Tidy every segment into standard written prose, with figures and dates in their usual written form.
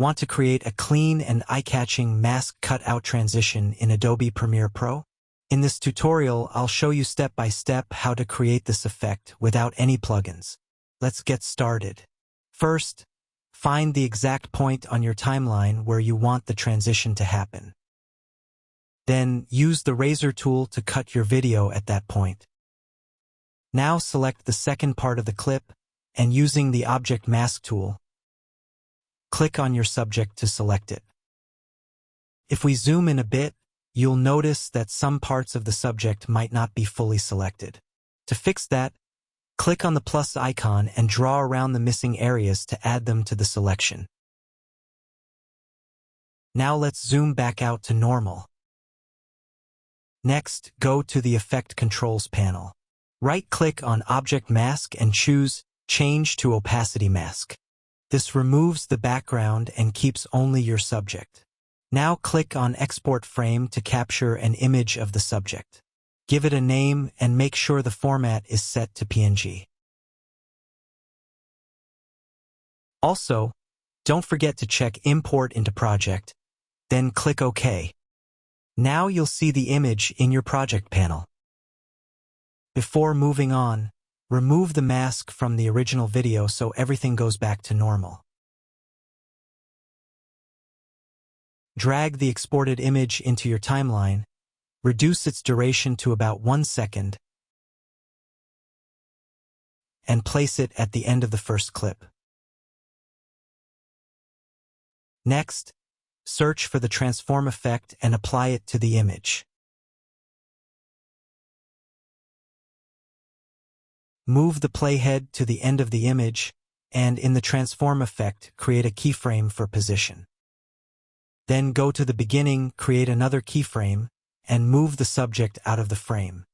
Want to create a clean and eye-catching mask cutout transition in Adobe Premiere Pro? In this tutorial, I'll show you step-by-step how to create this effect without any plugins. Let's get started. First, find the exact point on your timeline where you want the transition to happen. Then, use the razor tool to cut your video at that point. Now select the second part of the clip, and using the Object Mask tool, click on your subject to select it. If we zoom in a bit, you'll notice that some parts of the subject might not be fully selected. To fix that, click on the plus icon and draw around the missing areas to add them to the selection. Now let's zoom back out to normal. Next, go to the Effect Controls panel. Right-click on Object Mask and choose Change to Opacity Mask. This removes the background and keeps only your subject. Now click on Export Frame to capture an image of the subject. Give it a name and make sure the format is set to PNG. Also, don't forget to check Import into Project, then click OK. Now you'll see the image in your project panel. Before moving on, remove the mask from the original video so everything goes back to normal. Drag the exported image into your timeline, reduce its duration to about 1 second, and place it at the end of the first clip. Next, search for the transform effect and apply it to the image. Move the playhead to the end of the image, and in the transform effect, create a keyframe for position. Then go to the beginning, create another keyframe, and move the subject out of the frame.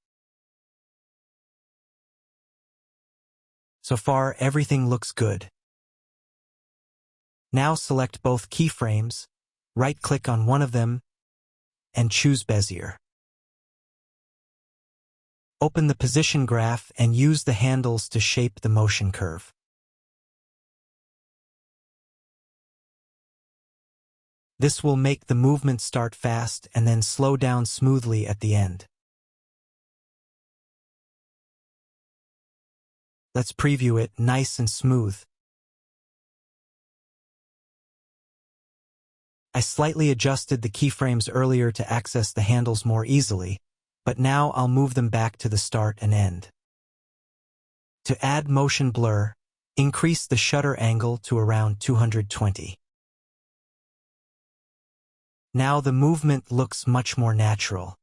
So far, everything looks good. Now select both keyframes, right-click on one of them, and choose Bezier. Open the position graph and use the handles to shape the motion curve. This will make the movement start fast and then slow down smoothly at the end. Let's preview it nice and smooth. I slightly adjusted the keyframes earlier to access the handles more easily, but now I'll move them back to the start and end. To add motion blur, increase the shutter angle to around 220. Now the movement looks much more natural.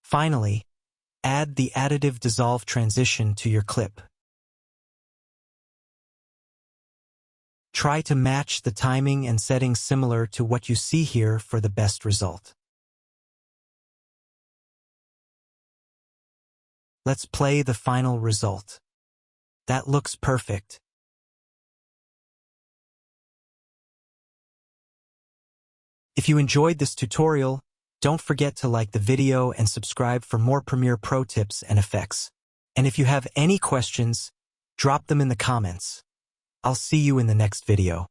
Finally, add the additive dissolve transition to your clip. Try to match the timing and settings similar to what you see here for the best result. Let's play the final result. That looks perfect. If you enjoyed this tutorial, don't forget to like the video and subscribe for more Premiere Pro tips and effects. And if you have any questions, drop them in the comments. I'll see you in the next video.